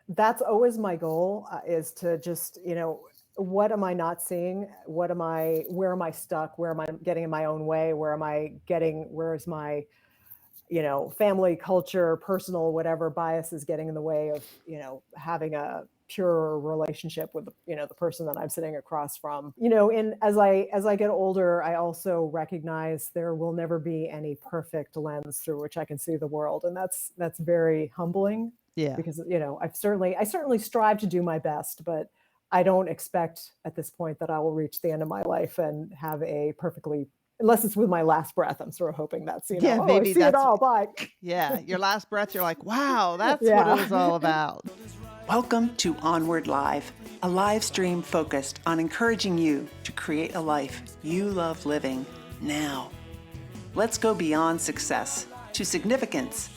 that's always my goal, is to just, what am I not seeing? Where am I stuck? Where am I getting in my own way? Where is my, family, culture, personal, whatever bias is getting in the way of, having a pure relationship with, the person that I'm sitting across from. And as I get older, I also recognize there will never be any perfect lens through which I can see the world. And that's very humbling, Yeah. because, I certainly strive to do my best, but I don't expect at this point that I will reach the end of my life and have a perfectly, unless it's with my last breath. I'm sort of hoping that's, Yeah, I maybe see it that's, all. Bye. yeah, your last breath, you're like, wow, that's what it Yeah. was all about. Welcome to Onward Live, a live stream focused on encouraging you to create a life you love living now. Let's go beyond success to significance.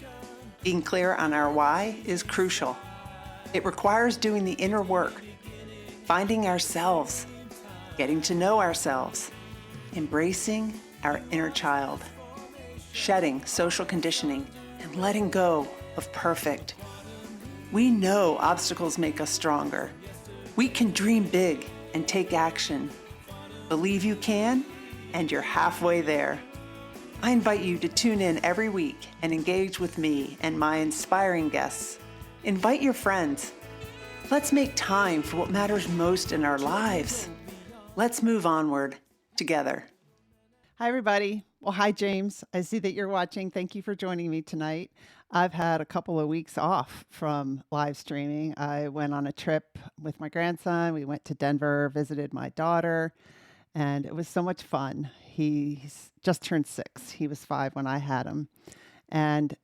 Being clear on our why is crucial. It requires doing the inner work, finding ourselves, getting to know ourselves, embracing our inner child, shedding social conditioning, and letting go of perfect. We know obstacles make us stronger. We can dream big and take action. Believe you can, and you're halfway there. I invite you to tune in every week and engage with me and my inspiring guests. Invite your friends. Let's make time for what matters most in our lives. Let's move onward together. Hi, everybody. Well, hi, James. I see that you're watching. Thank you for joining me tonight. I've had a couple of weeks off from live streaming. I went on a trip with my grandson. We went to Denver, visited my daughter, and it was so much fun. He's just turned 6. He was 5 when I had him. And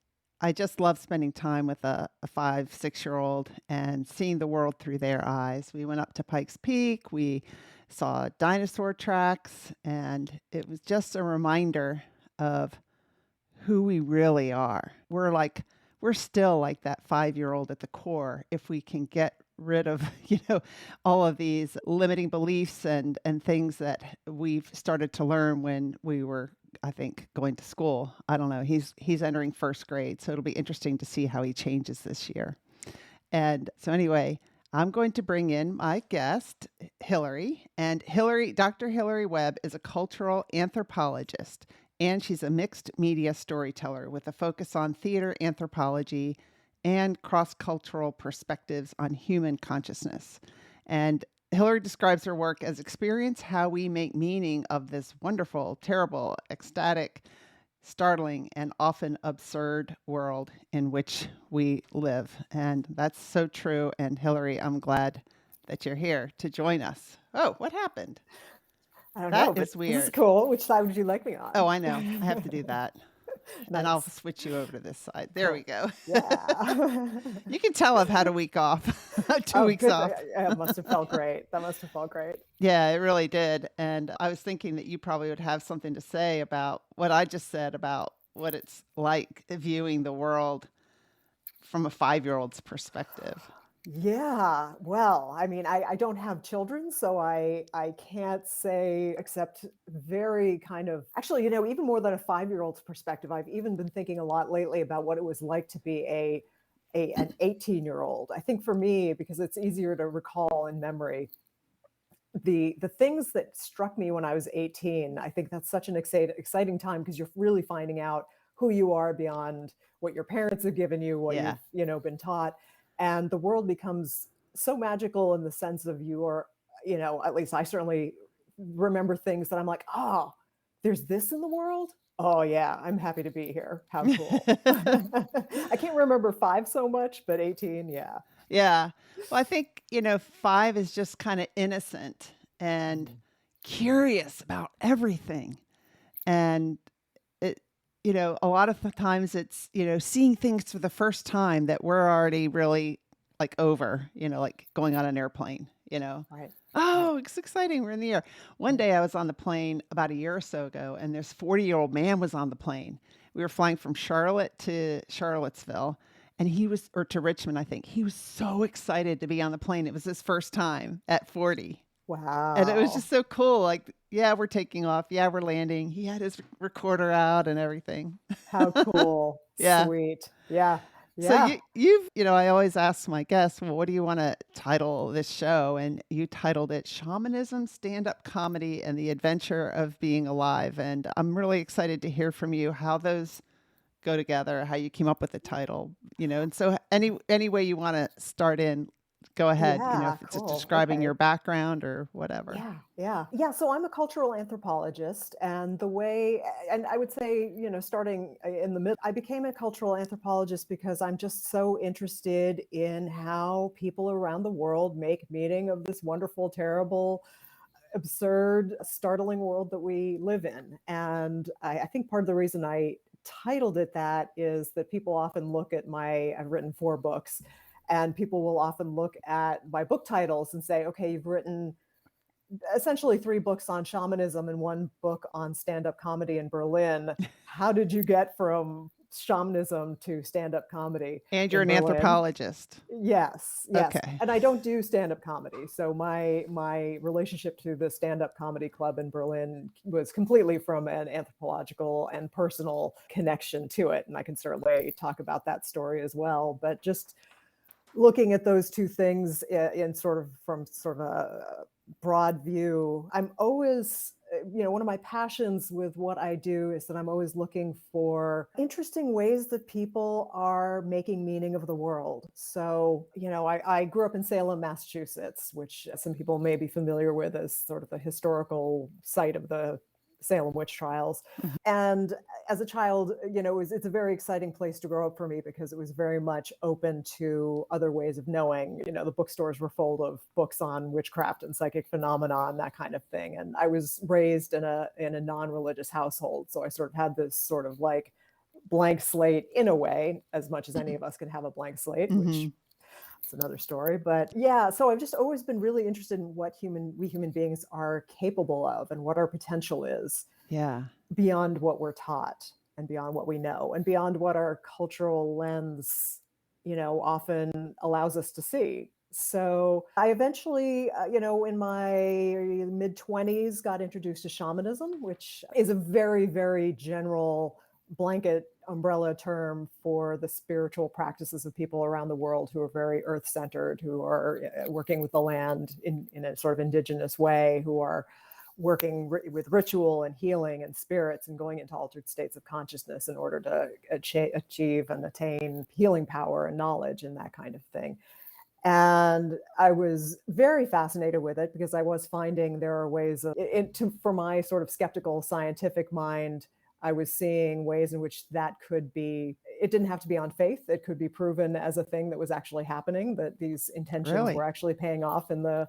I just love spending time with a 5, 6-year-old and seeing the world through their eyes. We went up to Pikes Peak. We saw dinosaur tracks, and it was just a reminder of who we really are. We're still like that 5-year-old at the core if we can get rid of, all of these limiting beliefs and things that we've started to learn when we were, I think, going to school. I don't know. He's entering first grade, so it'll be interesting to see how he changes this year. And so anyway, I'm going to bring in my guest, Hillary. And Dr. Hillary Webb is a cultural anthropologist, and she's a mixed media storyteller with a focus on theater anthropology and cross-cultural perspectives on human consciousness. And Hillary describes her work as experience how we make meaning of this wonderful, terrible, ecstatic, startling, and often absurd world in which we live. And that's so true. And Hillary, I'm glad that you're here to join us. Oh, what happened? I don't That know, but is this weird. is cool. Which side would you like me on? Oh, I know. I have to do that. And I'll Nice. switch you over to this side. There we go. Yeah. You can tell I've had a week off, 2 weeks good. off. It must have felt great. That must have felt great. Yeah, it really did. And I was thinking that you probably would have something to say about what I just said about what it's like viewing the world from a 5-year-old's perspective. Yeah. Well, I mean, I don't have children, so I can't say except very kind of, actually, even more than a 5-year-old's perspective. I've even been thinking a lot lately about what it was like to be an 18-year-old. I think for me, because it's easier to recall in memory, the things that struck me when I was 18, I think that's such an exciting time, because you're really finding out who you are beyond what your parents have given you, what Yeah. you've been taught. And the world becomes so magical in the sense of at least I certainly remember things that I'm like, oh, there's this in the world. Oh yeah, I'm happy to be here. How cool. I can't remember 5 so much, but 18, yeah. Yeah. Well, I think, 5 is just kind of innocent and curious about everything. And it, a lot of the times it's, seeing things for the first time that we're already really like over, like going on an airplane, Right. Oh, it's exciting. We're in the air. One day I was on the plane about a year or so ago, and this 40-year-old man was on the plane. We were flying from Charlotte to Charlottesville, and or to Richmond, I think. He was so excited to be on the plane. It was his first time at 40. Wow. And it was just so cool. Like, yeah, we're taking off. Yeah, we're landing. He had his recorder out and everything. How cool. Yeah. Sweet. Yeah. So Yeah. I always ask my guests, well, what do you want to title this show? And you titled it Shamanism, Stand-Up Comedy, and the Adventure of Being Alive. And I'm really excited to hear from you how those go together, how you came up with the title, and so any way you want to start in, go ahead, Yeah, if it's just cool. describing Okay. your background or whatever. Yeah. So I'm a cultural anthropologist, and and I would say, starting in the middle, I became a cultural anthropologist because I'm just so interested in how people around the world make meaning of this wonderful, terrible, absurd, startling world that we live in. And I think part of the reason I titled it that is that people often look at I've written 4 books, and people will often look at my book titles and say, okay, you've written essentially 3 books on shamanism and 1 book on stand-up comedy in Berlin. How did you get from shamanism to stand-up comedy And you're in an Berlin? anthropologist. Yes. Okay. And I don't do stand-up comedy. So my relationship to the stand-up comedy club in Berlin was completely from an anthropological and personal connection to it. And I can certainly talk about that story as well. But just looking at those 2 things in sort of a broad view, I'm always, one of my passions with what I do is that I'm always looking for interesting ways that people are making meaning of the world. So, I grew up in Salem, Massachusetts, which some people may be familiar with as sort of the historical site of the Salem witch trials. Mhm. And as a child, it's a very exciting place to grow up for me because it was very much open to other ways of knowing. The bookstores were full of books on witchcraft and psychic phenomena and that kind of thing. And I was raised in a non-religious household, so I sort of had this sort of like blank slate in a way, as much as any of us can have a blank slate, which it's another story. But yeah, so I've just always been really interested in what we human beings are capable of and what our potential is Yeah. beyond what we're taught and beyond what we know and beyond what our cultural lens, often allows us to see. So I eventually, in my mid-20s, got introduced to shamanism, which is a very, very general blanket umbrella term for the spiritual practices of people around the world who are very earth-centered, who are working with the land in a sort of indigenous way, who are working with ritual and healing and spirits and going into altered states of consciousness in order to achieve and attain healing power and knowledge and that kind of thing. And I was very fascinated with it because I was finding there are ways for my sort of skeptical scientific mind, I was seeing ways in which that could be, it didn't have to be on faith. It could be proven as a thing that was actually happening, that these intentions Really? were actually paying off in the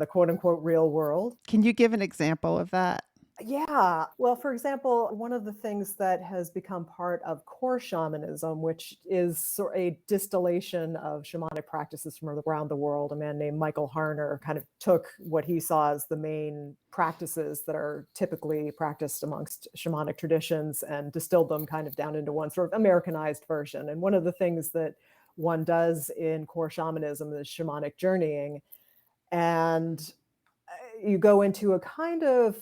quote unquote real world. Can you give an example of that? Yeah. Well, for example, one of the things that has become part of core shamanism, which is a distillation of shamanic practices from around the world, a man named Michael Harner kind of took what he saw as the main practices that are typically practiced amongst shamanic traditions and distilled them kind of down into one sort of Americanized version. And one of the things that one does in core shamanism is shamanic journeying. And you go into a kind of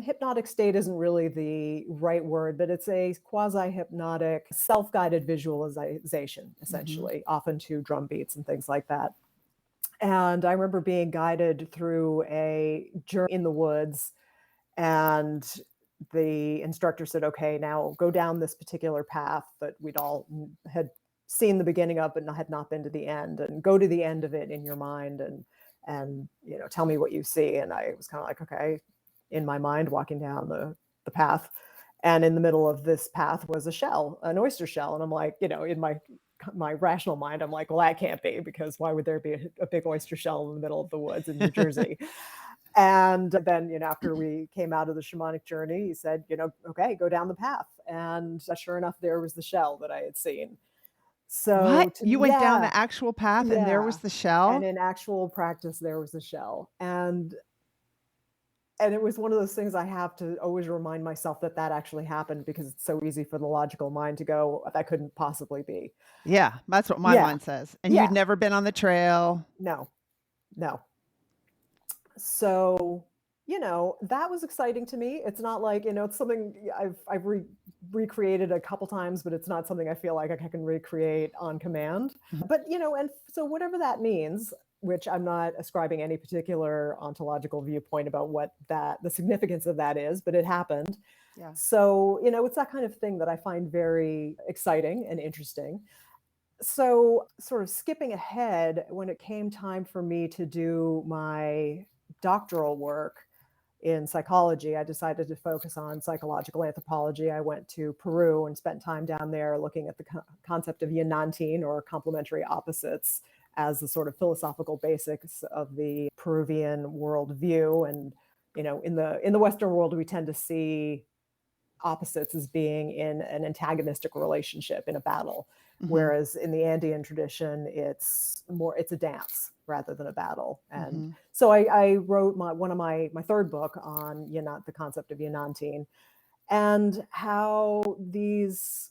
hypnotic state isn't really the right word, but it's a quasi-hypnotic, self-guided visualization, essentially, often to drum beats and things like that. And I remember being guided through a journey in the woods, and the instructor said, okay, now go down this particular path that we'd all had seen the beginning of, but had not been to the end, and go to the end of it in your mind and tell me what you see. And I was kind of like, okay, in my mind, walking down the path, and in the middle of this path was a shell, an oyster shell. And I'm like, in my rational mind, I'm like, well, that can't be, because why would there be a big oyster shell in the middle of the woods in New Jersey? And then, after we came out of the shamanic journey, he said, okay, go down the path. And sure enough, there was the shell that I had seen. So What? You went down yeah, the actual path and there was yeah. the And shell? in actual practice, there was a shell. And it was one of those things I have to always remind myself that actually happened, because it's so easy for the logical mind to go, that couldn't possibly be. Yeah, that's what my Yeah. mind says. And you'd Yeah. never been on the trail. No. So that was exciting to me. It's not like, it's something I've recreated a couple times, but it's not something I feel like I can recreate on command. Mhm. But, and so whatever that means, which I'm not ascribing any particular ontological viewpoint about what the significance of that is, but it happened. Yeah. So, it's that kind of thing that I find very exciting and interesting. So, sort of skipping ahead, when it came time for me to do my doctoral work in psychology, I decided to focus on psychological anthropology. I went to Peru and spent time down there looking at the concept of Yanantin, or complementary opposites, as the sort of philosophical basics of the Peruvian worldview. And in the Western world, we tend to see opposites as being in an antagonistic relationship, in a battle. Mm-hmm. Whereas in the Andean tradition, it's a dance rather than a battle. And so I wrote my third book on the concept of Yanantin, and how these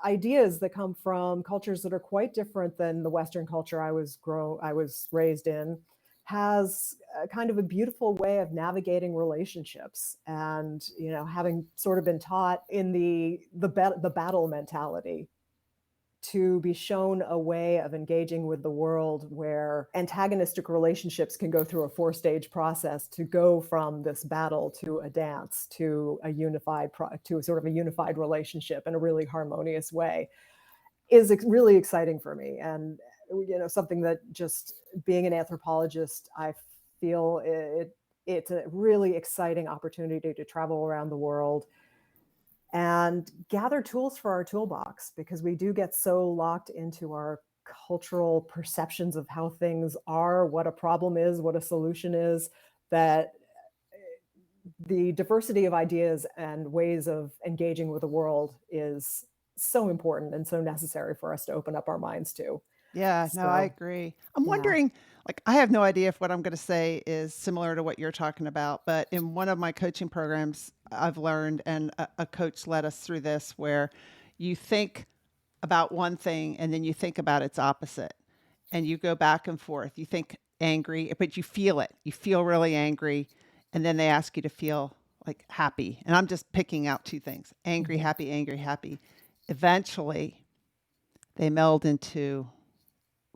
ideas that come from cultures that are quite different than the Western culture I was raised in, has a kind of a beautiful way of navigating relationships. And having sort of been taught in the battle mentality, to be shown a way of engaging with the world where antagonistic relationships can go through a 4-stage process to go from this battle to a dance, to to sort of a unified relationship in a really harmonious way, is really exciting for me. And something that, just being an anthropologist, I feel it's a really exciting opportunity to travel around the world and gather tools for our toolbox, because we do get so locked into our cultural perceptions of how things are, what a problem is, what a solution is, that the diversity of ideas and ways of engaging with the world is so important and so necessary for us to open up our minds to. Yeah, no, I agree. I'm wondering, I have no idea if what I'm going to say is similar to what you're talking about, but in one of my coaching programs, I've learned, and a coach led us through this, where you think about one thing and then you think about its opposite, and you go back and forth. You think angry, but you feel it. You feel really angry, and then they ask you to feel like happy. And I'm just picking out two things: angry, happy, angry, happy. Eventually, they meld into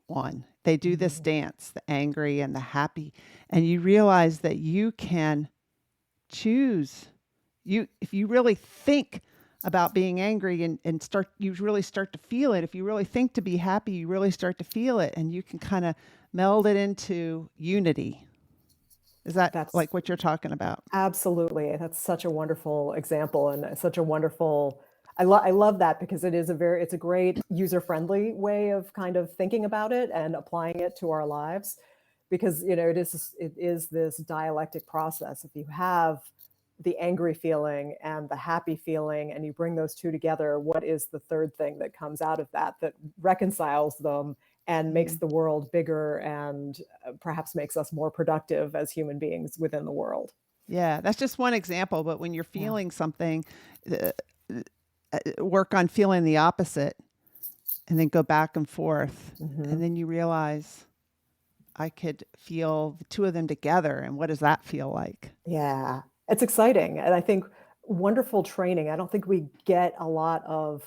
one. They do this dance, the angry and the happy, and you realize that you can choose. If you really think about being angry and you really start to feel it. If you really think to be happy, you really start to feel it, and you can kind of meld it into unity. Is that's like what you're talking about? Absolutely. That's such a wonderful example, and such a wonderful, I love that, because it's a great user-friendly way of kind of thinking about it and applying it to our lives, because it is this dialectic process. If you have the angry feeling and the happy feeling, and you bring those two together, what is the third thing that comes out of that reconciles them and makes the world bigger, and perhaps makes us more productive as human beings within the world? Yeah, that's just one example. But when you're feeling something, work on feeling the opposite, and then go back and forth. And then you realize, I could feel the two of them together. And what does that feel like? Yeah, it's exciting. And I think wonderful training. I don't think we get a lot of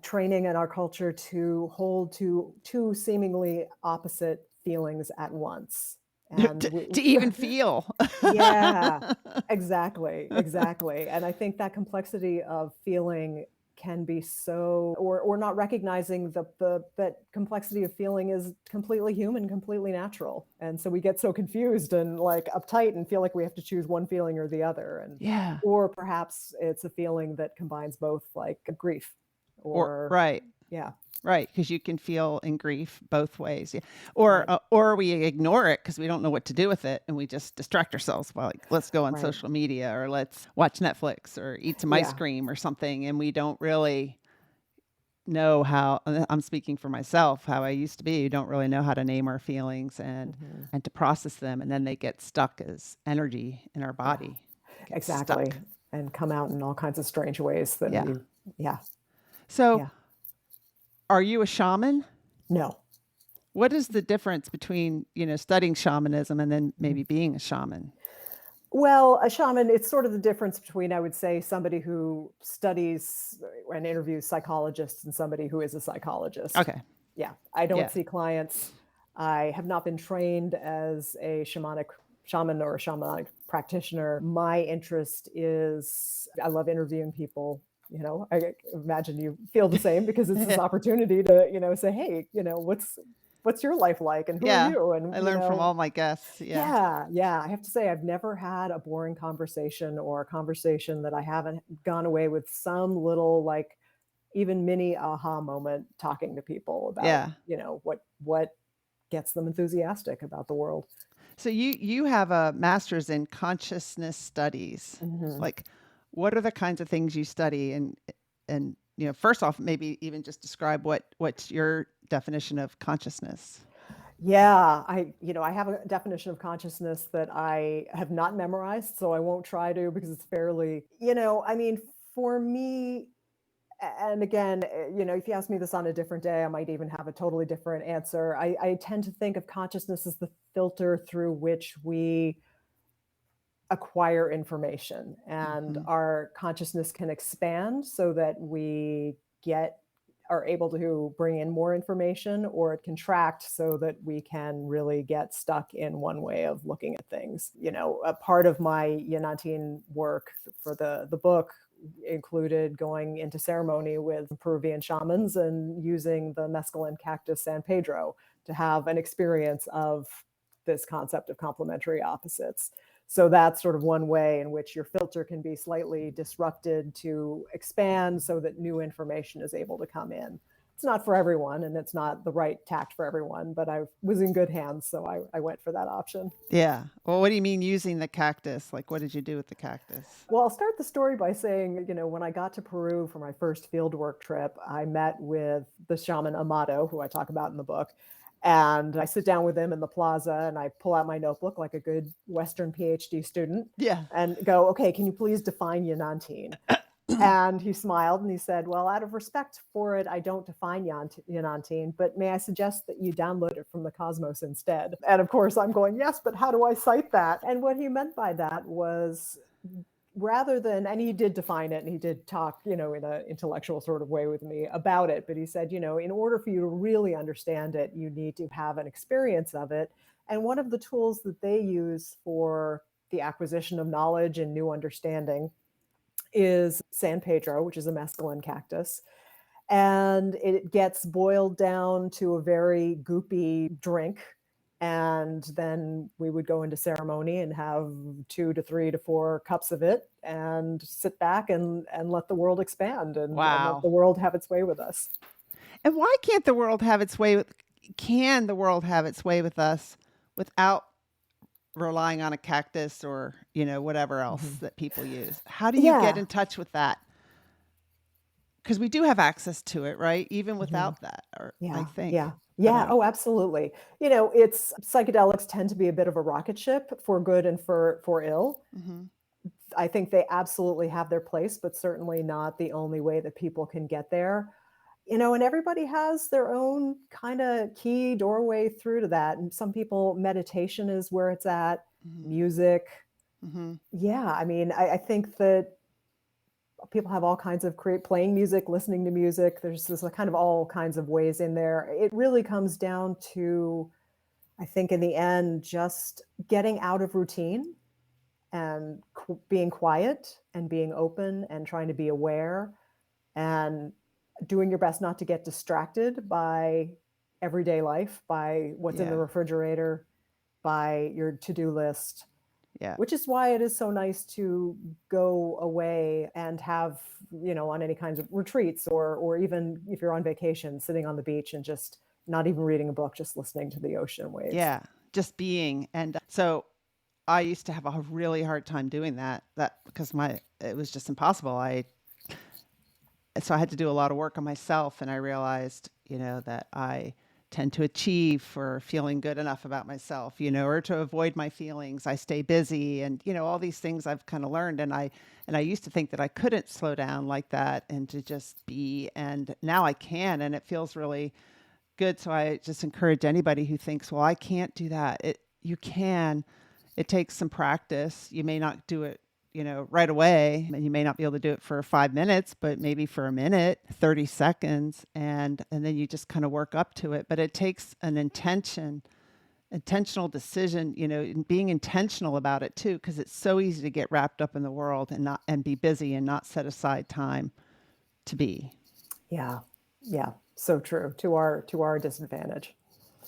training in our culture to hold to two seemingly opposite feelings at once. And to even feel. Yeah, exactly. And I think that complexity of feeling can be so, or not recognizing that complexity of feeling is completely human, completely natural. And so we get so confused and uptight and feel like we have to choose one feeling or the other. And or perhaps it's a feeling that combines both, like grief or right. Yeah. Right, because you can feel in grief both ways. Yeah. Or we ignore it because we don't know what to do with it, and we just distract ourselves. Well, let's go on social media, or let's watch Netflix, or eat some ice cream or something, and we don't really know how. I'm speaking for myself, how I used to be. You don't really know how to name our feelings and to process them, and then they get stuck as energy in our body. Exactly, and come out in all kinds of strange ways. So. Are you a shaman? No. What is the difference between, studying shamanism and then maybe being a shaman? Well, a shaman, it's sort of the difference between, I would say, somebody who studies and interviews psychologists and somebody who is a psychologist. Okay. Yeah, I don't Yeah. see clients. I have not been trained as a shaman or a shamanic practitioner. My interest is, I love interviewing people. I imagine you feel the same, because it's this opportunity to, say, hey, what's your life like, and who are Yeah. you? And I learned from all my guests. Yeah. yeah. I have to say, I've never had a boring conversation, or a conversation that I haven't gone away with some little, like, even mini aha moment, talking to people about, Yeah. what gets them enthusiastic about the world. So you have a master's in consciousness studies. Mhm. Like, what are the kinds of things you study? And first off, maybe even just describe what's your definition of consciousness. Yeah, I have a definition of consciousness that I have not memorized, so I won't try to, because it's fairly, I mean, for me, and again, if you ask me this on a different day, I might even have a totally different answer. I tend to think of consciousness as the filter through which we acquire information, and Mhm. our consciousness can expand so that we are able to bring in more information, or it contract so that we can really get stuck in one way of looking at things. A part of my Yanantine work for the book included going into ceremony with Peruvian shamans and using the mescaline cactus San Pedro to have an experience of this concept of complementary opposites. So that's sort of one way in which your filter can be slightly disrupted to expand so that new information is able to come in. It's not for everyone, and it's not the right tact for everyone, but I was in good hands, so I went for that option. Yeah. Well, what do you mean using the cactus? Like, what did you do with the cactus? Well, I'll start the story by saying, when I got to Peru for my first fieldwork trip, I met with the shaman Amado, who I talk about in the book. And I sit down with him in the plaza, and I pull out my notebook like a good Western PhD student Yeah. and go, okay, can you please define Yanantine? And he smiled and he said, well, out of respect for it, I don't define Yanantine, but may I suggest that you download it from the Cosmos instead? And of course, I'm going, yes, but how do I cite that? And what he meant by that was, rather than, and he did define it, and he did talk, in an intellectual sort of way with me about it, but he said, in order for you to really understand it, you need to have an experience of it. And one of the tools that they use for the acquisition of knowledge and new understanding is San Pedro, which is a mescaline cactus. And it gets boiled down to a very goopy drink. And then we would go into ceremony and have 2 to 3 to 4 cups of it, and sit back and let the world expand, and let the world have its way with us. And why can't the world have its way can the world have its way with us without relying on a cactus or, whatever else that people use? How do you get in touch with that? Because we do have access to it, right? Even without that, or I think. Yeah. Oh, absolutely. It's psychedelics tend to be a bit of a rocket ship, for good and for ill. Mm-hmm. I think they absolutely have their place, but certainly not the only way that people can get there. And everybody has their own kind of key doorway through to that. And some people, meditation is where it's at, music. Mm-hmm. Yeah. I mean, I think that people have all kinds of playing music, listening to music. There's kind of all kinds of ways in there. It really comes down to, I think in the end, just getting out of routine and being quiet and being open and trying to be aware, and doing your best not to get distracted by everyday life, by what's in the refrigerator, by your to-do list. Yeah. Which is why it is so nice to go away and have, on any kinds of retreats, or even if you're on vacation, sitting on the beach and just not even reading a book, just listening to the ocean waves. Yeah, just being. And so I used to have a really hard time doing that because it was just impossible. So I had to do a lot of work on myself, and I realized, that I tend to achieve for feeling good enough about myself, or to avoid my feelings. I stay busy, and, all these things I've kind of learned. And I used to think that I couldn't slow down like that and to just be, and now I can. And it feels really good. So I just encourage anybody who thinks, well, I can't do that. You can. It takes some practice. You may not do it, right away, and you may not be able to do it for 5 minutes, but maybe for a minute, 30 seconds, and then you just kind of work up to it. But it takes an intentional decision, and being intentional about it too, because it's so easy to get wrapped up in the world and be busy and not set aside time to be. Yeah. Yeah. So true, to our disadvantage.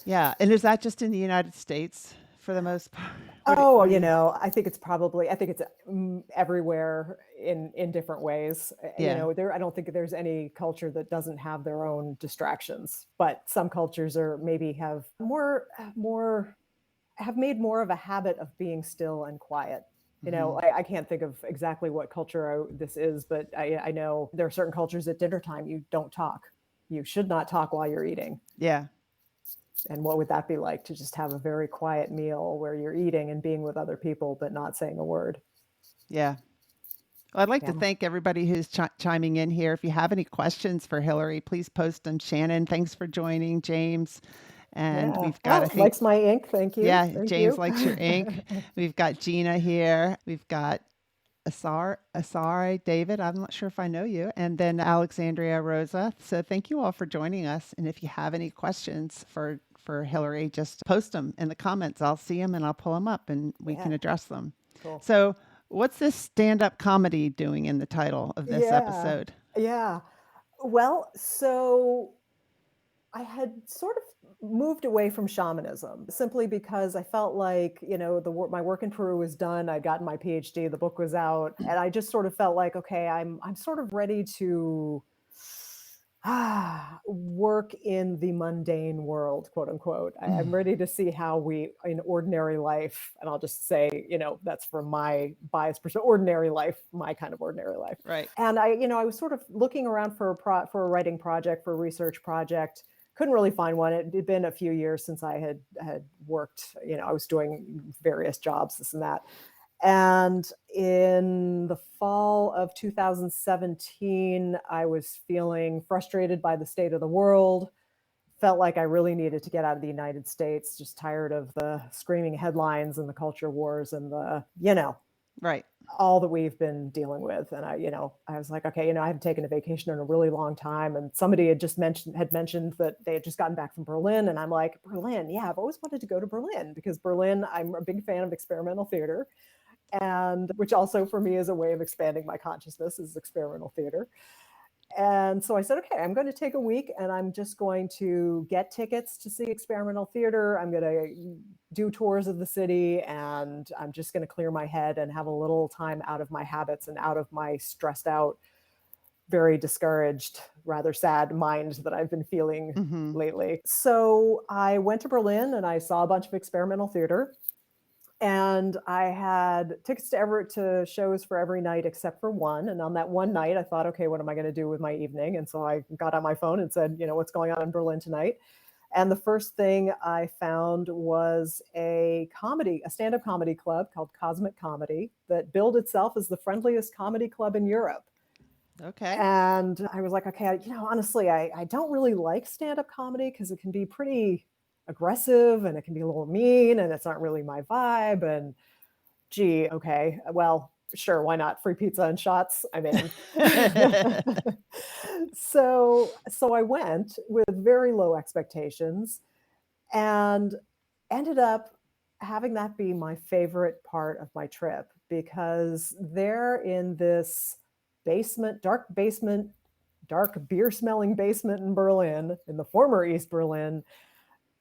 Yeah. And is that just in the United States for the most part? Oh, I think it's everywhere in different ways. Yeah. I don't think there's any culture that doesn't have their own distractions, but some cultures maybe have made more of a habit of being still and quiet. I can't think of exactly what culture this is, but I know there are certain cultures at dinner time, you don't talk. You should not talk while you're eating. Yeah. And what would that be like, to just have a very quiet meal where you're eating and being with other people, but not saying a word? Yeah. Well, I'd like to thank everybody who's chiming in here. If you have any questions for Hillary, please post them. Shannon, thanks for joining. James. And we've got, likes my ink. Thank you. Yeah, Thank James you. likes your ink. We've got Gina here. We've got Asari, David. I'm not sure if I know you. And then Alexandria Rosa. So thank you all for joining us. And if you have any questions for Hillary, just post them in the comments. I'll see them and I'll pull them up and we can address them. Cool. So what's this stand-up comedy doing in the title of this episode? Yeah. Well, so I had sort of moved away from shamanism simply because I felt like, my work in Peru was done. I'd gotten my PhD, the book was out, and I just sort of felt like, okay, I'm sort of ready to work in the mundane world, quote unquote. I'm ready to see how we, in ordinary life, and I'll just say, that's from my biased perspective, ordinary life, my kind of ordinary life. Right. And I was sort of looking around for a writing project, for a research project. Couldn't really find one. It had been a few years since I had worked, I was doing various jobs, this and that. And in the fall of 2017, I was feeling frustrated by the state of the world, felt like I really needed to get out of the United States, just tired of the screaming headlines and the culture wars and the, right, all that we've been dealing with. And I was like, okay, I haven't taken a vacation in a really long time. And somebody had mentioned that they had just gotten back from Berlin. And I'm like, Berlin? Yeah, I've always wanted to go to Berlin, because Berlin, I'm a big fan of experimental theater, and which also for me is a way of expanding my consciousness, is experimental theater. And so I said, okay, I'm going to take a week and I'm just going to get tickets to see experimental theater. I'm going to do tours of the city, and I'm just going to clear my head and have a little time out of my habits and out of my stressed out, very discouraged, rather sad mind that I've been feeling lately. So I went to Berlin and I saw a bunch of experimental theater. And I had tickets to shows for every night except for one. And on that one night, I thought, okay, what am I going to do with my evening? And so I got on my phone and said, what's going on in Berlin tonight? And the first thing I found was a stand-up comedy club called Cosmic Comedy that billed itself as the friendliest comedy club in Europe. Okay. And I was like, okay, honestly, I don't really like stand-up comedy because it can be pretty aggressive and it can be a little mean and it's not really my vibe. And gee, okay, well, sure, why not? Free pizza and shots, I'm in. So I went with very low expectations and ended up having that be my favorite part of my trip, because they're in this dark beer smelling basement in Berlin, in the former East Berlin.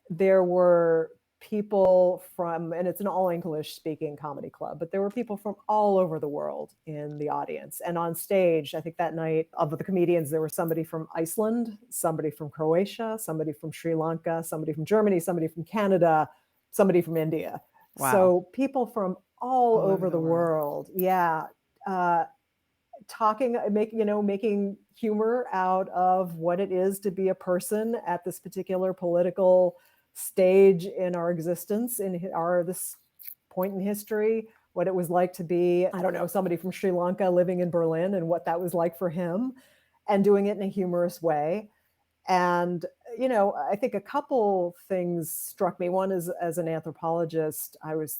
There were people and it's an all English speaking comedy club, but there were people from all over the world in the audience. And on stage, I think that night, of the comedians, there was somebody from Iceland, somebody from Croatia, somebody from Sri Lanka, somebody from Germany, somebody from Canada, somebody from India. Wow. So people from all over the world. Yeah. Making humor out of what it is to be a person at this particular political stage in our existence, in this point in history, what it was like to be, I don't know, somebody from Sri Lanka living in Berlin and what that was like for him, and doing it in a humorous way. And, I think a couple things struck me. One is, as an anthropologist, I was,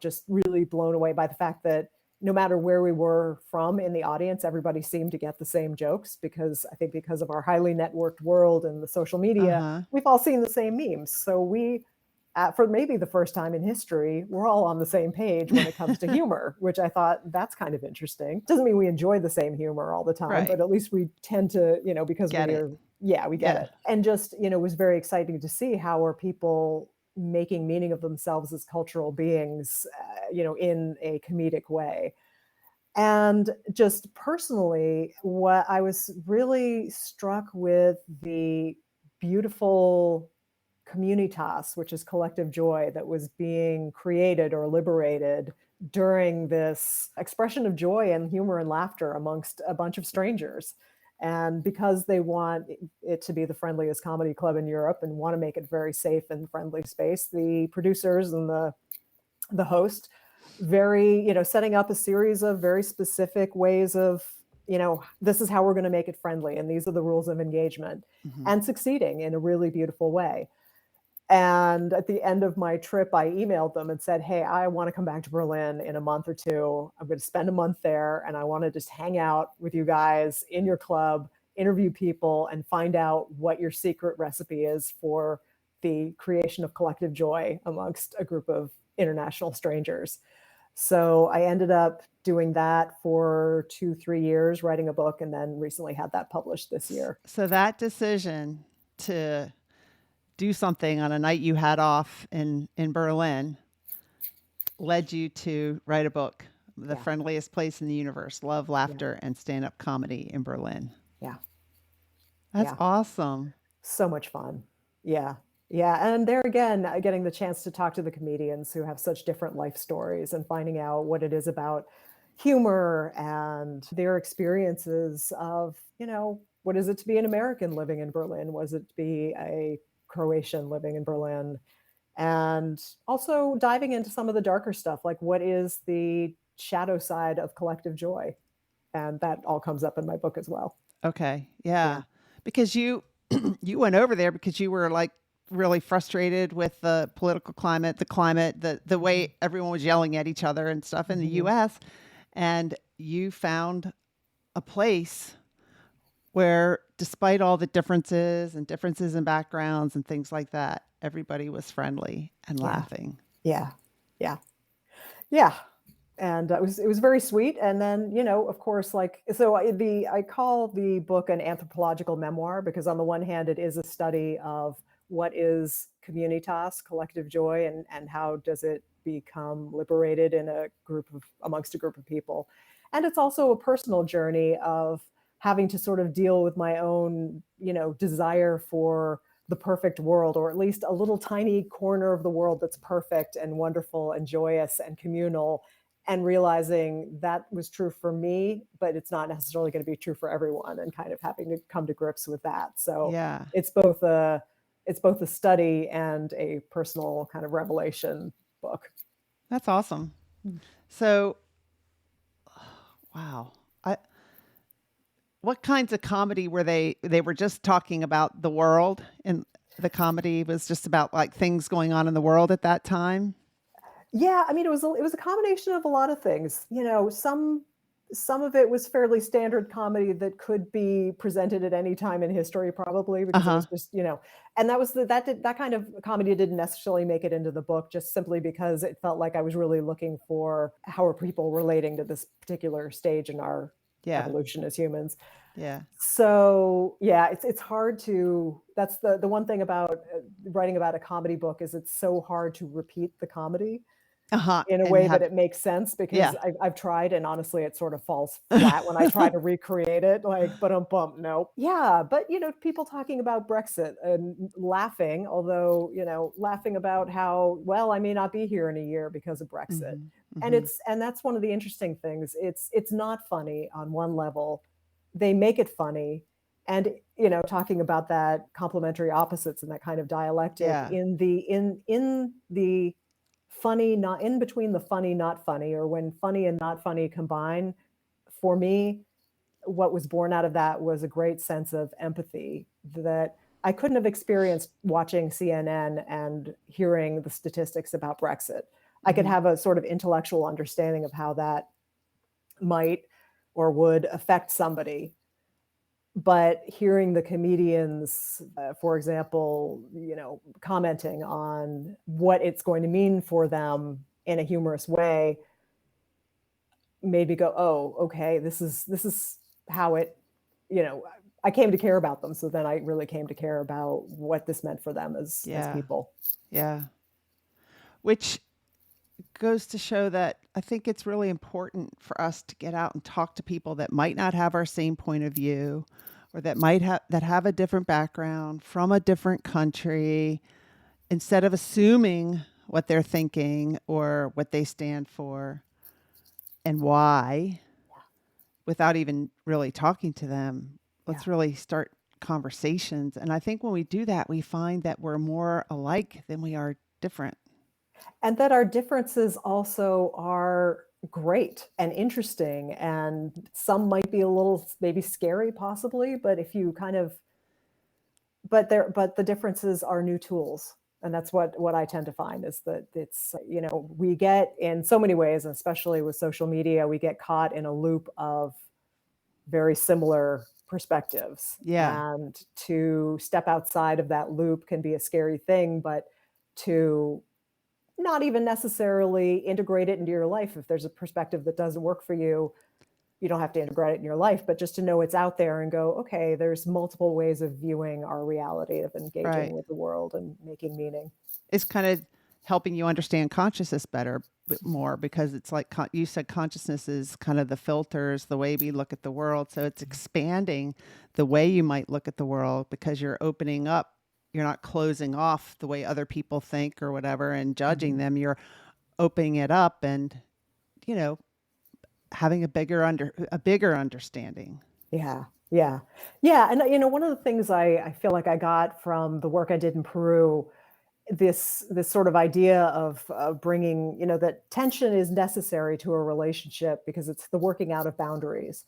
just really blown away by the fact that no matter where we were from in the audience, everybody seemed to get the same jokes, because I think because of our highly networked world and the social media, we've all seen the same memes. So we, for maybe the first time in history, we're all on the same page when it comes to humor, which I thought, that's kind of interesting. Doesn't mean we enjoy the same humor all the time, Right. but at least we tend to, because Get it. we get it. And just, it was very exciting to see how are people making meaning of themselves as cultural beings, in a comedic way. And just personally, what I was really struck with, the beautiful communitas, which is collective joy, that was being created or liberated during this expression of joy and humor and laughter amongst a bunch of strangers. And because they want it to be the friendliest comedy club in Europe and want to make it very safe and friendly space, the producers and the host, very, setting up a series of very specific ways of, this is how we're going to make it friendly, and these are the rules of engagement, and succeeding in a really beautiful way. And at the end of my trip, I emailed them and said, hey, I want to come back to Berlin in a month or two. I'm going to spend a month there, and I want to just hang out with you guys in your club, interview people, and find out what your secret recipe is for the creation of collective joy amongst a group of international strangers. So I ended up doing that for 2-3 years, writing a book, and then recently had that published this year. So that decision to do something on a night you had off in Berlin led you to write a book, The Friendliest Place in the Universe, Love, Laughter, and Stand-Up Comedy in Berlin. Yeah. That's awesome. So much fun. Yeah. Yeah. And there again, getting the chance to talk to the comedians who have such different life stories and finding out what it is about humor and their experiences of, what is it to be an American living in Berlin? Was it to be a Croatian living in Berlin? And also diving into some of the darker stuff, like what is the shadow side of collective joy? And that all comes up in my book as well. Okay. Yeah. Because you went over there because you were like really frustrated with the political climate, the way everyone was yelling at each other and stuff in the US. And you found a place where, despite all the differences in backgrounds and things like that, everybody was friendly and laughing. Yeah. And it was very sweet. And then, of course, I call the book an anthropological memoir, because on the one hand, it is a study of what is communitas, collective joy, and how does it become liberated amongst a group of people. And it's also a personal journey of having to sort of deal with my own, desire for the perfect world, or at least a little tiny corner of the world that's perfect and wonderful and joyous and communal, and realizing that was true for me, but it's not necessarily going to be true for everyone, and kind of having to come to grips with that. So it's both a study and a personal kind of revelation book. That's awesome. So, wow. What kinds of comedy were they were just talking about the world, and the comedy was just about like things going on in the world at that time? Yeah, I mean, it was a combination of a lot of things. Some of it was fairly standard comedy that could be presented at any time in history, probably, because it was just, and that kind of comedy didn't necessarily make it into the book, just simply because it felt like I was really looking for how are people relating to this particular stage in our evolution as humans. Yeah. So it's hard to. That's the one thing about writing about a comedy book, is it's so hard to repeat the comedy in a way that it makes sense, because I've tried, and honestly, it sort of falls flat when I try to recreate it. Like, no. Yeah, but people talking about Brexit and laughing, although laughing about how, well, I may not be here in a year because of Brexit. And that's one of the interesting things. It's not funny on one level. They make it funny, and talking about that complementary opposites and that kind of dialectic in the funny, not in between the funny, not funny, or when funny and not funny combine. For me, what was born out of that was a great sense of empathy, that I couldn't have experienced watching CNN and hearing the statistics about Brexit. I could have a sort of intellectual understanding of how that might or would affect somebody. But hearing the comedians, for example, commenting on what it's going to mean for them in a humorous way made me go, oh, okay, this is how it, I came to care about them. So then I really came to care about what this meant for them as people. Yeah. Which goes to show that I think it's really important for us to get out and talk to people that might not have our same point of view, or that might have a different background from a different country, instead of assuming what they're thinking or what they stand for and why, without even really talking to them. Let's really start conversations. And I think when we do that, we find that we're more alike than we are different. And that our differences also are great and interesting, and some might be a little maybe scary possibly, but if you but the differences are new tools. And that's what I tend to find, is that it's, we get, in so many ways, especially with social media, we get caught in a loop of very similar perspectives. Yeah. And to step outside of that loop can be a scary thing, but to not even necessarily integrate it into your life. If there's a perspective that doesn't work for you, you don't have to integrate it in your life, but just to know it's out there and go, okay, there's multiple ways of viewing our reality, of engaging with the world and making meaning. It's kind of helping you understand consciousness better, more, because it's like you said, consciousness is kind of the filters, the way we look at the world. So it's expanding the way you might look at the world, because you're opening up. You're not closing off the way other people think or whatever and judging them. You're opening it up and, having a bigger understanding. Yeah. And, one of the things I feel like I got from the work I did in Peru, this sort of idea of bringing, that tension is necessary to a relationship because it's the working out of boundaries.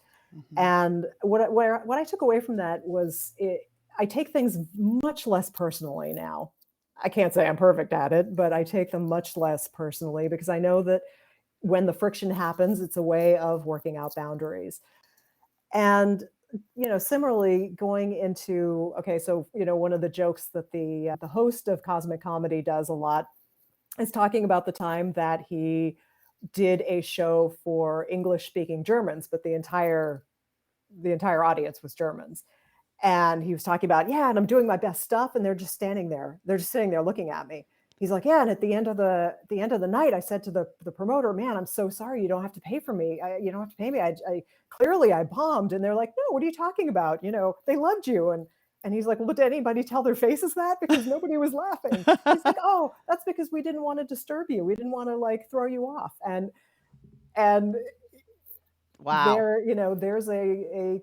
And what I took away from that was I take things much less personally now. I can't say I'm perfect at it, but I take them much less personally, because I know that when the friction happens, it's a way of working out boundaries. And, similarly going into, okay, so, one of the jokes that the host of Cosmic Comedy does a lot is talking about the time that he did a show for English speaking Germans, but the entire audience was Germans. And he was talking about, and I'm doing my best stuff, and they're just standing there. They're just sitting there looking at me. He's like, and at the end of the night, I said to the promoter, man, I'm so sorry. You don't have to pay for me. You don't have to pay me. I clearly I bombed. And they're like, no, what are you talking about? They loved you. And he's like, well, did anybody tell their faces that? Because nobody was laughing. He's like, oh, that's because we didn't want to disturb you. We didn't want to throw you off. And wow, there's a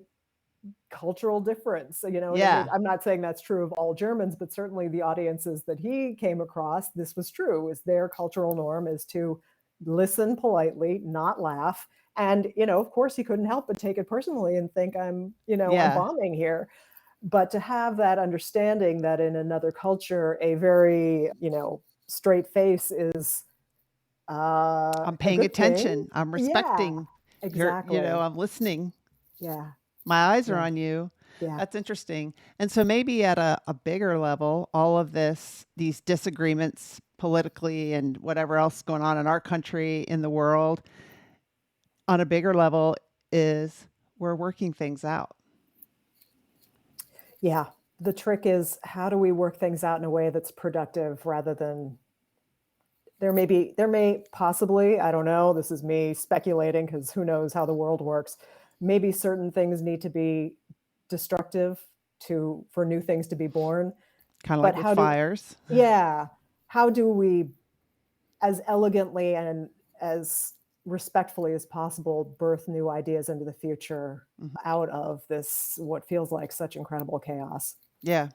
cultural difference. Yeah. I'm not saying that's true of all Germans, but certainly the audiences that he came across, this was true, is their cultural norm is to listen politely, not laugh. And, of course he couldn't help but take it personally and think I'm bombing here. But to have that understanding that in another culture, a very, straight face is I'm paying attention. Thing. I'm respecting. Yeah, exactly. I'm listening. Yeah. My eyes are on you. Yeah. That's interesting. And so maybe at a bigger level, all of these disagreements politically and whatever else going on in our country, in the world, on a bigger level, is we're working things out. Yeah. The trick is, how do we work things out in a way that's productive, rather than there may possibly, I don't know, this is me speculating because who knows how the world works. Maybe certain things need to be destructive for new things to be born. Kind of like with fires. How do we, as elegantly and as respectfully as possible, birth new ideas into the future out of this, what feels like such incredible chaos? Yeah.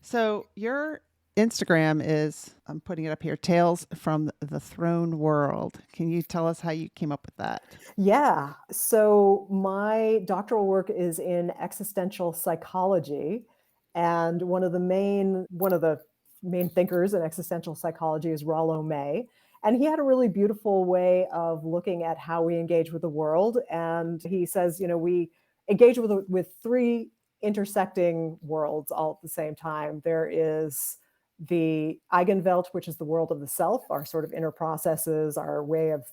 So your Instagram is, I'm putting it up here, Tales from the Throne World. Can you tell us how you came up with that? Yeah. So my doctoral work is in existential psychology. And one of the main thinkers in existential psychology is Rollo May. And he had a really beautiful way of looking at how we engage with the world. And he says, we engage with three intersecting worlds all at the same time. There is the Eigenwelt, which is the world of the self, our sort of inner processes, our way of,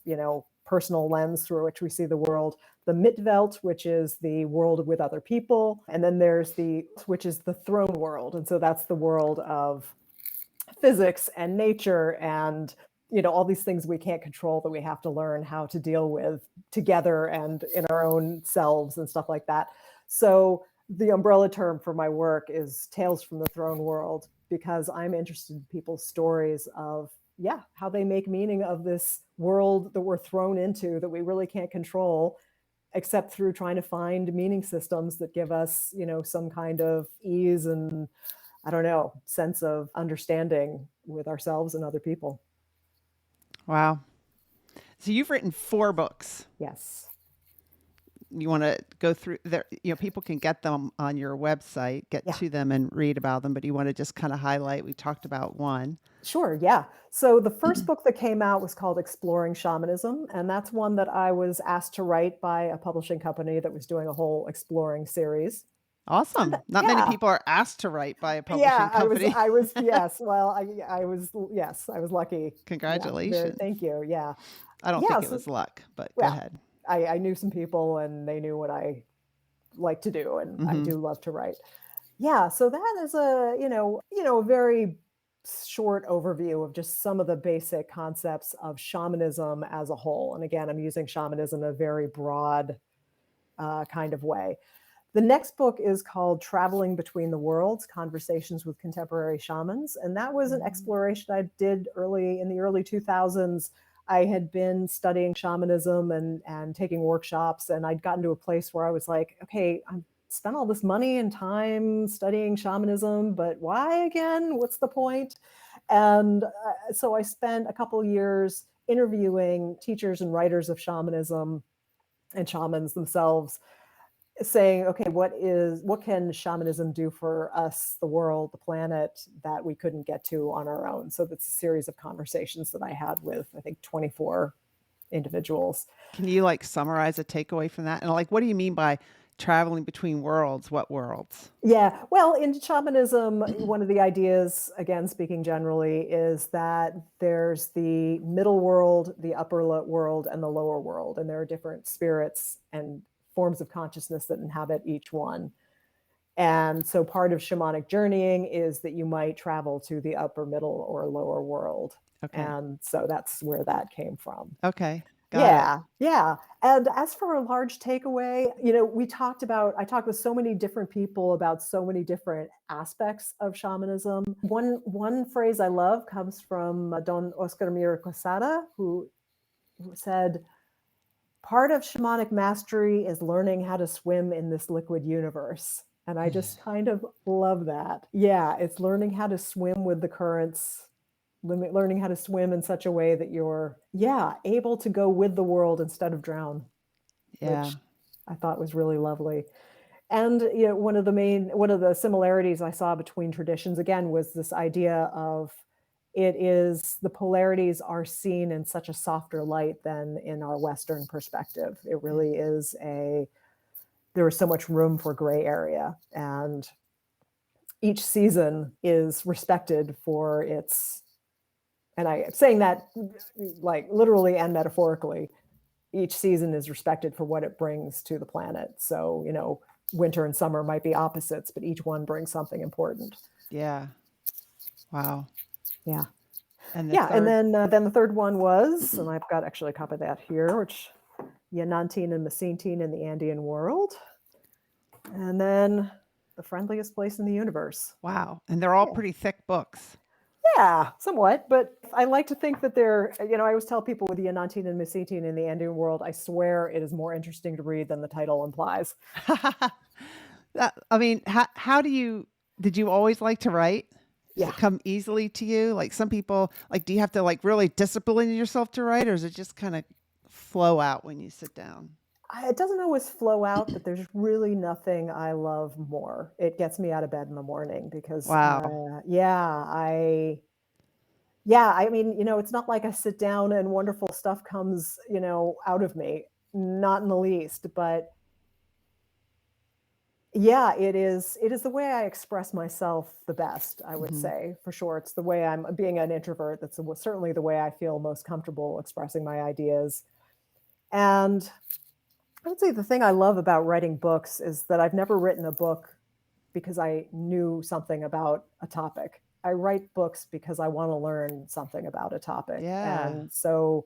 personal lens through which we see the world. The Mitwelt, which is the world with other people. And then there's which is the throne world. And so that's the world of physics and nature and all these things we can't control that we have to learn how to deal with together and in our own selves and stuff like that. So the umbrella term for my work is Tales from the Throne World, because I'm interested in people's stories of how they make meaning of this world that we're thrown into that we really can't control, except through trying to find meaning systems that give us some kind of ease and sense of understanding with ourselves and other people. Wow. So you've written 4 books. Yes. You want to go through there, people can get them on your website, get to them and read about them, but you want to just kind of highlight, we talked about one. Sure. Yeah. So the first book that came out was called Exploring Shamanism. And that's one that I was asked to write by a publishing company that was doing a whole exploring series. Awesome. Not many people are asked to write by a publishing company. I was, yes. Well, I was lucky. Congratulations. Thank you. Yeah. I don't think it was luck, but go ahead. I knew some people and they knew what I like to do, and I do love to write. Yeah. So that is a very short overview of just some of the basic concepts of shamanism as a whole. And again, I'm using shamanism in a very broad kind of way. The next book is called Traveling Between the Worlds, Conversations with Contemporary Shamans. And that was an exploration I did in the early 2000s. I had been studying shamanism and taking workshops, and I'd gotten to a place where I was like, okay, I've spent all this money and time studying shamanism, but why again? What's the point? And so I spent a couple of years interviewing teachers and writers of shamanism and shamans themselves, saying, okay, what can shamanism do for us, the world, the planet, that we couldn't get to on our own? So that's a series of conversations that I had with, I think, 24 individuals. Can you summarize a takeaway from that? And what do you mean by traveling between worlds? What worlds? Yeah, well, in shamanism, one of the ideas, again, speaking generally, is that there's the middle world, the upper world, and the lower world. And there are different spirits and forms of consciousness that inhabit each one. And so part of shamanic journeying is that you might travel to the upper, middle, or lower world. Okay. And so that's where that came from. Okay. Yeah. And as for a large takeaway, I talked with so many different people about so many different aspects of shamanism. One phrase I love comes from Don Oscar Mira Quesada, who said, part of shamanic mastery is learning how to swim in this liquid universe. And I just kind of love that. Yeah, it's learning how to swim with the currents, learning how to swim in such a way that you're, able to go with the world instead of drown. Yeah. Which I thought was really lovely. And one of the similarities I saw between traditions, again, was this idea of the polarities are seen in such a softer light than in our Western perspective. It really is there is so much room for gray area, and each season is respected for its, and I am saying that literally and metaphorically, each season is respected for what it brings to the planet. So, winter and summer might be opposites, but each one brings something important. Yeah. Wow. Yeah. And then the third one was, and I've got actually a copy of that here, which Yanantin and Masintin in the Andean world. And then The Friendliest Place in the Universe. Wow. And they're all pretty thick books. Yeah, somewhat. But I like to think that they're, I always tell people with Yanantin and Masintin in the Andean world, I swear it is more interesting to read than the title implies. Did you always like to write? Does Yeah. it come easily to you? Some people, do you have to really discipline yourself to write, or does it just kind of flow out when you sit down? It doesn't always flow out, but there's really nothing I love more. It gets me out of bed in the morning because, Wow. I mean, it's not like I sit down and wonderful stuff comes, out of me, not in the least, but yeah, it is the way I express myself the best, I would Mhm. say, for sure. It's the way I'm being an introvert. That's certainly the way I feel most comfortable expressing my ideas. And I would say the thing I love about writing books is that I've never written a book because I knew something about a topic. I write books because I want to learn something about a topic. Yeah. And so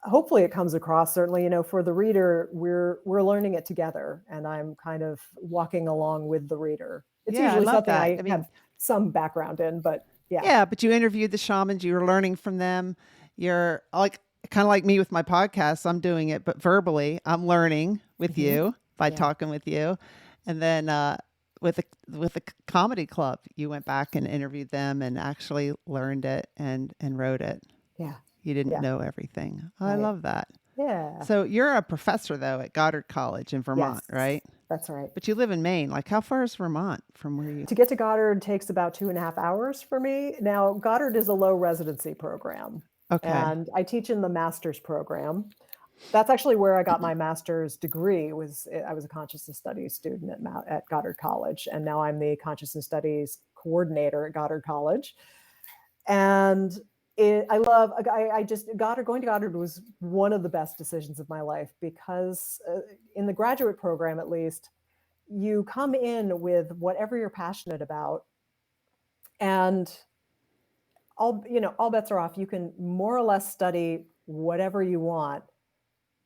hopefully it comes across. Certainly, for the reader, we're learning it together, and I'm kind of walking along with the reader. It's Yeah, I usually love something that. I I mean, have some background in, but yeah. yeah, but you interviewed the shamans, you were learning from them. You're like kind of like me with my podcast. I'm doing it, but verbally, I'm learning with Mhm. you by Yeah. talking with you. And then with the comedy club, you went back and interviewed them and actually learned it and wrote it. Yeah. You didn't Yeah. know everything. I Right. love that. Yeah. So you're a professor though at Goddard College in Vermont, Yes. right? That's right. But you live in Maine. Like how far is Vermont from where you? To get to Goddard takes about 2.5 hours for me. Now, Goddard is a low residency program, Okay. and I teach in the master's program. That's actually where I got my master's degree. I was a consciousness studies student at Goddard College, and now I'm the consciousness studies coordinator at Goddard College. And I love, I just, going to Goddard was one of the best decisions of my life because in the graduate program, at least, you come in with whatever you're passionate about, and all bets are off. You can more or less study whatever you want.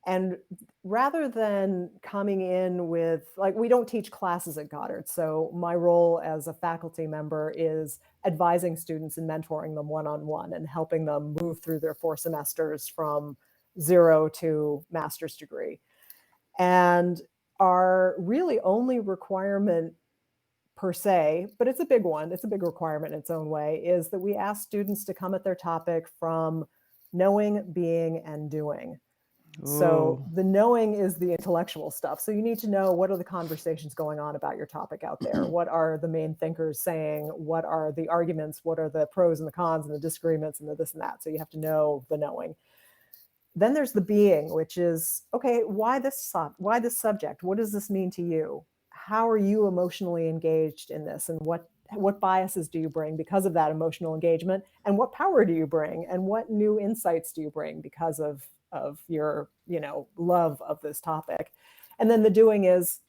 And rather than coming in with, like, we don't teach classes at Goddard. So my role as a faculty member is advising students and mentoring them one-on-one and helping them move through their 4 semesters from zero to master's degree. And our really only requirement per se, but it's a big one, it's a big requirement in its own way, is that we ask students to come at their topic from knowing, being, and doing. So Ooh. the knowing is the intellectual stuff. So you need to know, what are the conversations going on about your topic out there? What are the main thinkers saying? What are the arguments? What are the pros and the cons and the disagreements and the this and that? So you have to know the knowing. Then there's the being, which is, okay, why this subject? What does this mean to you? How are you emotionally engaged in this? And what biases do you bring because of that emotional engagement? And what power do you bring? And what new insights do you bring because of your, love of this topic? And then the doing is,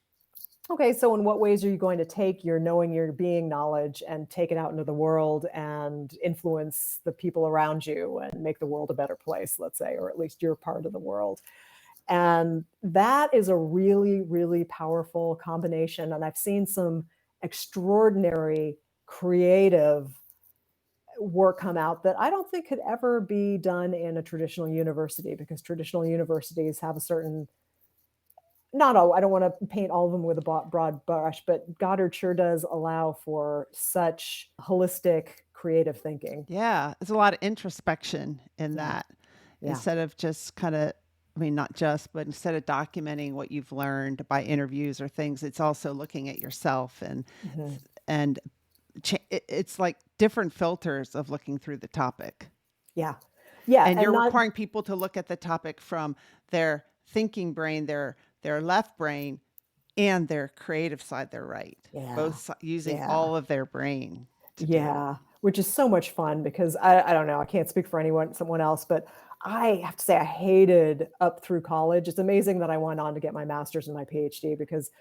okay, so in what ways are you going to take your knowing, your being knowledge and take it out into the world and influence the people around you and make the world a better place, let's say, or at least your part of the world? And that is a really, really powerful combination. And I've seen some extraordinary creative work come out that I don't think could ever be done in a traditional university, because traditional universities have a certain, not all, I don't want to paint all of them with a broad brush, but Goddard sure does allow for such holistic creative thinking. Yeah, there's a lot of introspection in Yeah. that. Yeah. Instead of just kind of, I mean, not just, but instead of documenting what you've learned by interviews or things, it's also looking at yourself Mhm. and it's like different filters of looking through the topic. Yeah. Yeah. And you're not, requiring people to look at the topic from their thinking brain, their left brain, and their creative side, their right. Yeah. Both using Yeah. all of their brain to do it. Yeah, which is so much fun because I don't know, I can't speak for someone else, but I have to say I hated up through college. It's amazing that I went on to get my master's and my PhD because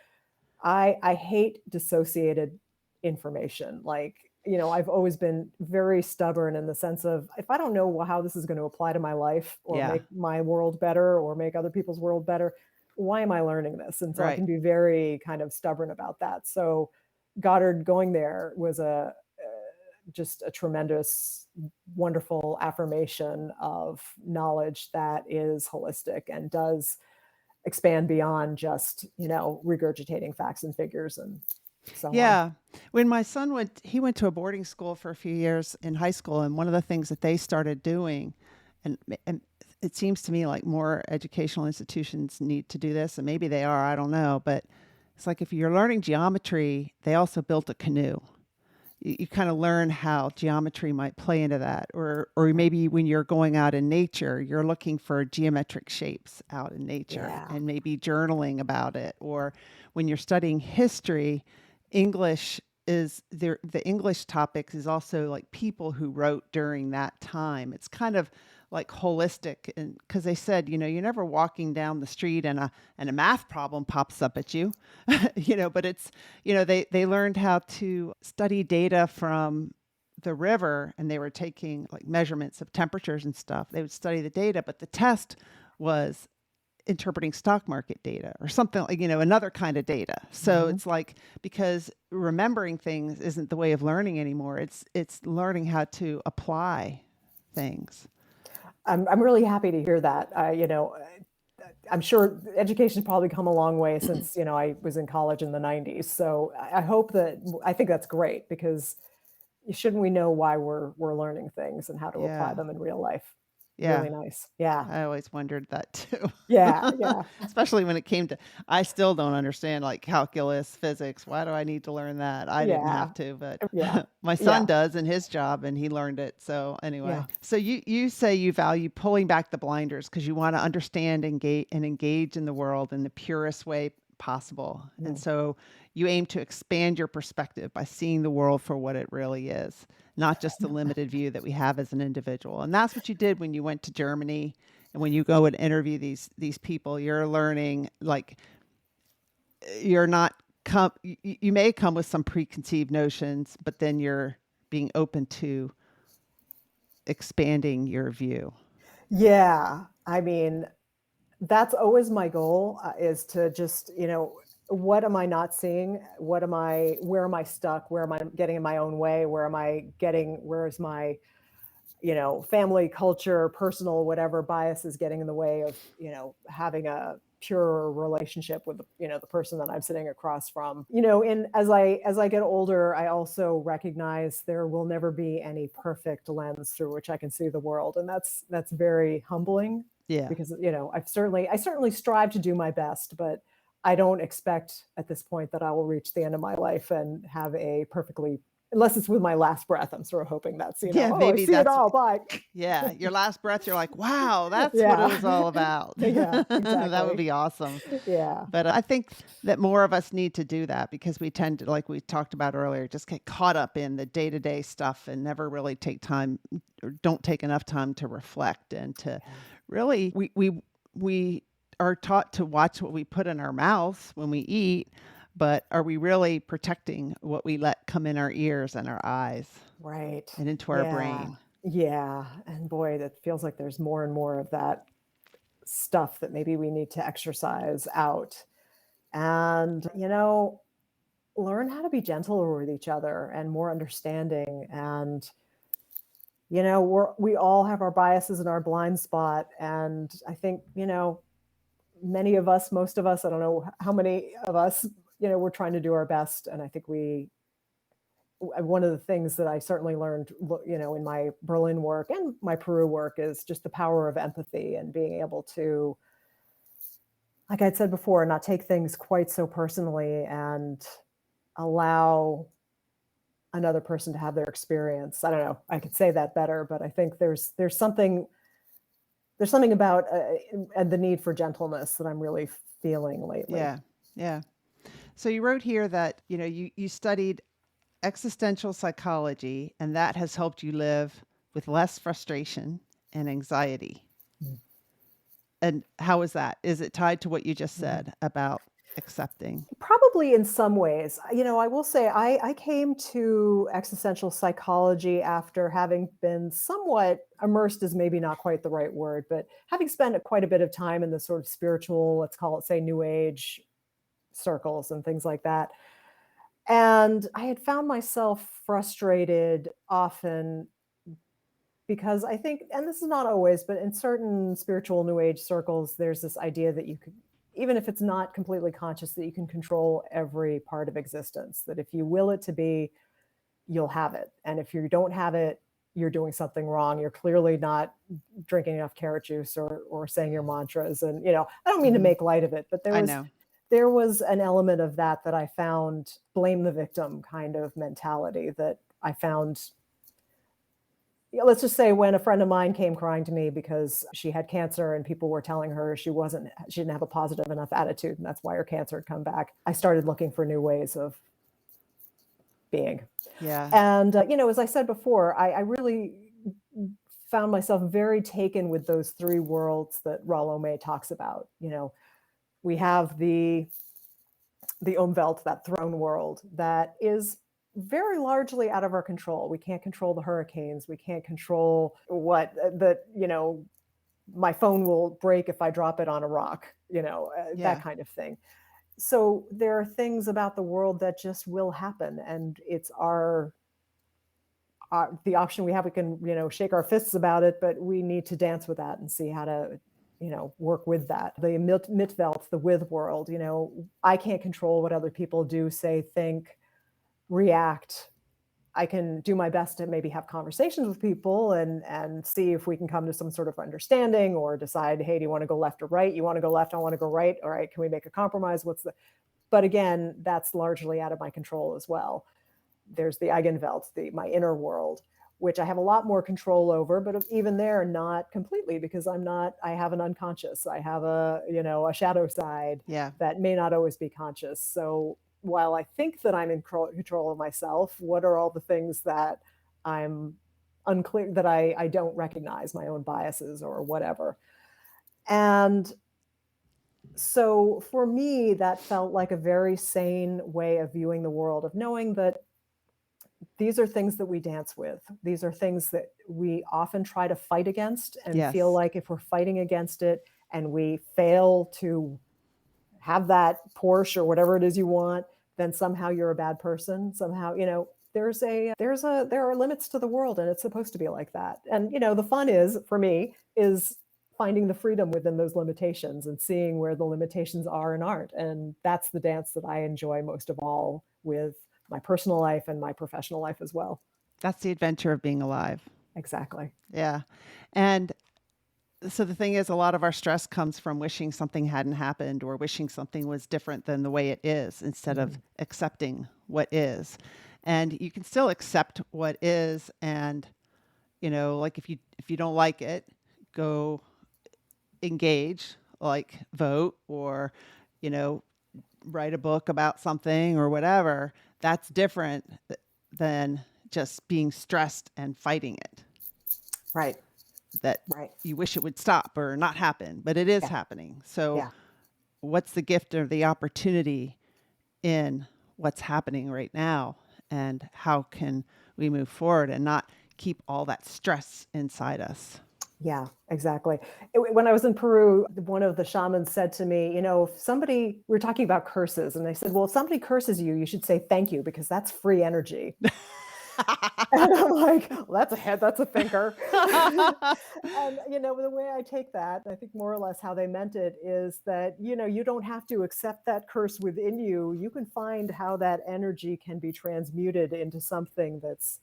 I hate dissociated information. Like, I've always been very stubborn in the sense of, if I don't know how this is going to apply to my life or Yeah. make my world better or make other people's world better, why am I learning this? And so I can Right. be very kind of stubborn about that. So Goddard going there was just a tremendous, wonderful affirmation of knowledge that is holistic and does expand beyond just, regurgitating facts and figures and so on. Yeah. When my son he went to a boarding school for a few years in high school. And one of the things that they started doing, and it seems to me like more educational institutions need to do this, and maybe they are, I don't know, but it's like if you're learning geometry, they also built a canoe. You kind of learn how geometry might play into that, or maybe when you're going out in nature, you're looking for geometric shapes out in nature Yeah. and maybe journaling about it. Or when you're studying history, English is there, the English topics is also like people who wrote during that time. It's kind of like holistic, and because they said, you're never walking down the street and a math problem pops up at you, but it's, they learned how to study data from the river, and they were taking like measurements of temperatures and stuff. They would study the data, but the test was interpreting stock market data or something like, another kind of data. So it's like, because remembering things isn't the way of learning anymore. It's learning how to apply things. I'm really happy to hear that. I'm sure education's probably come a long way since, I was in college in the 90s. So I think that's great, because shouldn't we know why we're learning things and how to apply them in real life? Yeah. Really nice. Yeah. I always wondered that too. Yeah. Yeah. Especially when it came to, I still don't understand like calculus, physics. Why do I need to learn that? I didn't have to, but my son does in his job, and he learned it. So anyway, so you say you value pulling back the blinders because you want to understand, engage in the world in the purest way possible. And so you aim to expand your perspective by seeing the world for what it really is, not just the limited view that we have as an individual. And that's what you did when you went to Germany. And when you go and interview these people, you're learning, like, you're not you may come with some preconceived notions, but then you're being open to expanding your view. Yeah. I mean, that's always my goal, is to just, what am I not seeing? Where am I stuck? Where am I getting in my own way? Where is my, family, culture, personal, whatever biases getting in the way of, having a pure relationship with, the person that I'm sitting across from, and as I get older, I also recognize there will never be any perfect lens through which I can see the world. And that's very humbling. Yeah. Because, I certainly strive to do my best, but I don't expect at this point that I will reach the end of my life and have a perfectly, unless it's with my last breath. I'm sort of hoping that's, maybe I see it all, but your last breath, you're like, wow, that's what it was all about. Yeah, exactly. That would be awesome. Yeah. But I think that more of us need to do that, because we tend to, like we talked about earlier, just get caught up in the day-to-day stuff and never really take time, or don't take enough time to reflect and to really, we are taught to watch what we put in our mouths when we eat, but are we really protecting what we let come in our ears and our eyes? Right. And into our brain. Yeah. And boy, that feels like there's more and more of that stuff that maybe we need to exercise out. And, learn how to be gentler with each other and more understanding. And, we all have our biases and our blind spot. And I think, many of us, most of us, I don't know how many of us, we're trying to do our best. And I think one of the things that I certainly learned, in my Berlin work and my Peru work, is just the power of empathy and being able to, like I'd said before, not take things quite so personally and allow another person to have their experience. I don't know, I could say that better, but I think there's something about the need for gentleness that I'm really feeling lately. Yeah. So you wrote here that, you studied existential psychology, and that has helped you live with less frustration and anxiety. And how is that? Is it tied to what you just said about accepting? Probably in some ways. I will say I came to existential psychology after having been somewhat immersed, is maybe not quite the right word, but having spent quite a bit of time in the sort of spiritual, let's call it, say, New Age circles and things like that. And I had found myself frustrated often because I think, and this is not always, but in certain spiritual New Age circles, there's this idea that you could, even if it's not completely conscious, that you can control every part of existence, that if you will it to be, you'll have it. And if you don't have it, you're doing something wrong. You're clearly not drinking enough carrot juice or saying your mantras. And, I don't mean to make light of it, but I know. there was an element of that I found, blame the victim kind of mentality that I found. Let's just say when a friend of mine came crying to me because she had cancer and people were telling her she didn't have a positive enough attitude and that's why her cancer had come back, I started looking for new ways of being. Yeah. And, as I said before, I really found myself very taken with those three worlds that Rollo May talks about. We have the Umwelt, that throne world, that is very largely out of our control. We can't control the hurricanes. We can't control my phone will break if I drop it on a rock, that kind of thing. So there are things about the world that just will happen. And it's the option we have. We can, shake our fists about it, but we need to dance with that and see how to, work with that. The Mitwelt, the with world, I can't control what other people do, say, think, react. I can do my best to maybe have conversations with people and see if we can come to some sort of understanding or decide, hey, do you want to go left or right? You want to go left, I want to go right. All right, can we make a compromise? But again, that's largely out of my control as well. There's the Eigenwelt, my inner world, which I have a lot more control over, but even there, not completely, because I have an unconscious. I have a shadow side that may not always be conscious. So while I think that I'm in control of myself, what are all the things that I'm unclear, that I don't recognize, my own biases or whatever? And so for me, that felt like a very sane way of viewing the world, of knowing that these are things that we dance with. These are things that we often try to fight against and feel like if we're fighting against it and we fail to have that Porsche or whatever it is you want, then somehow you're a bad person. Somehow, there are limits to the world, and it's supposed to be like that. And, the fun for me is finding the freedom within those limitations and seeing where the limitations are and aren't. And that's the dance that I enjoy most of all with my personal life and my professional life as well. That's the adventure of being alive. Exactly. Yeah. And so the thing is, a lot of our stress comes from wishing something hadn't happened or wishing something was different than the way it is, instead of accepting what is. And you can still accept what is. And, like if you don't like it, go engage, like vote or, write a book about something or whatever. That's different than just being stressed and fighting it. Right. That you wish it would stop or not happen, but it is happening. So what's the gift or the opportunity in what's happening right now? And how can we move forward and not keep all that stress inside us? Yeah, exactly. When I was in Peru, one of the shamans said to me, we were talking about curses, and they said, well, if somebody curses you, you should say thank you, because that's free energy. And I'm like, well, that's a thinker. And, the way I take that, I think more or less how they meant it is that, you don't have to accept that curse within you. You can find how that energy can be transmuted into something that's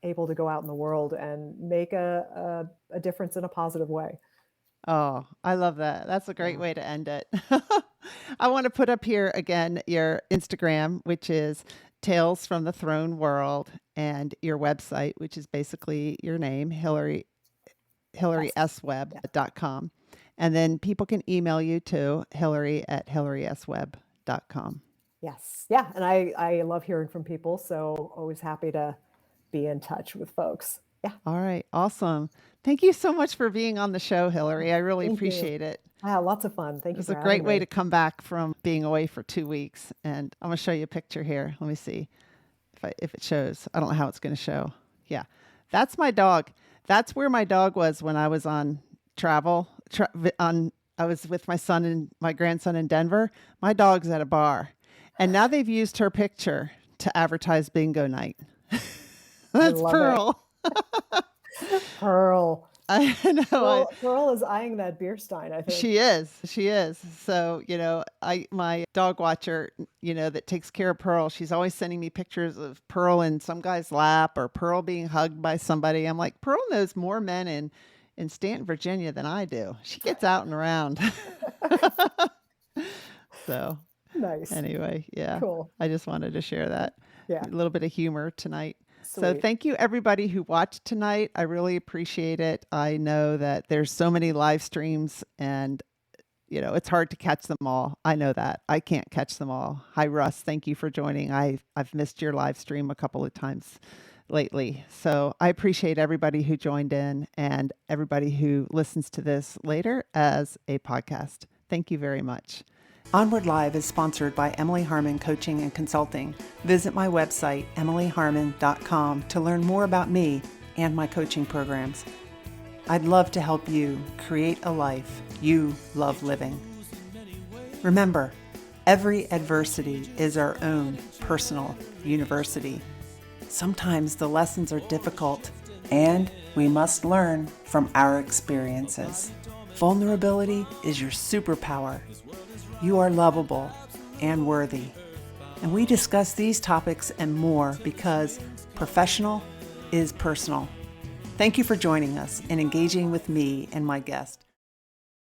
able to go out in the world and make a difference in a positive way. Oh, I love that. That's a great way to end it. I want to put up here again your Instagram, which is Tales from the Throne World, and your website, which is basically your name, HillarySWebb.com. And then people can email you to Hillary@HillarySWebb.com. Yes. Yeah. And I love hearing from people. So always happy to be in touch with folks. Yeah. All right. Awesome. Thank you so much for being on the show, Hillary. I really appreciate it. Lots of fun. Thank you. It was a great way to come back from being away for 2 weeks. And I'm going to show you a picture here. Let me see if it shows. I don't know how it's going to show. Yeah. That's my dog. That's where my dog was when I was on travel. I was with my son and my grandson in Denver. My dog's at a bar. And now they've used her picture to advertise bingo night. That's Pearl. Pearl. I know. Pearl is eyeing that beer stein, I think. She is. She is. So, my dog watcher, that takes care of Pearl, she's always sending me pictures of Pearl in some guy's lap or Pearl being hugged by somebody. I'm like, Pearl knows more men in Stanton, Virginia than I do. She gets out and around. So nice. Anyway, yeah. Cool. I just wanted to share that. Yeah. A little bit of humor tonight. Sweet. So thank you everybody who watched tonight. I really appreciate it. I know that there's so many live streams and it's hard to catch them all. I know that. I can't catch them all. Hi Russ, thank you for joining. I've missed your live stream a couple of times lately. So I appreciate everybody who joined in and everybody who listens to this later as a podcast. Thank you very much. Onward Live is sponsored by Emily Harmon Coaching and Consulting. Visit my website, emilyharmon.com, to learn more about me and my coaching programs. I'd love to help you create a life you love living. Remember, every adversity is our own personal university. Sometimes the lessons are difficult, and we must learn from our experiences. Vulnerability is your superpower. You are lovable and worthy. And we discuss these topics and more because professional is personal. Thank you for joining us and engaging with me and my guest.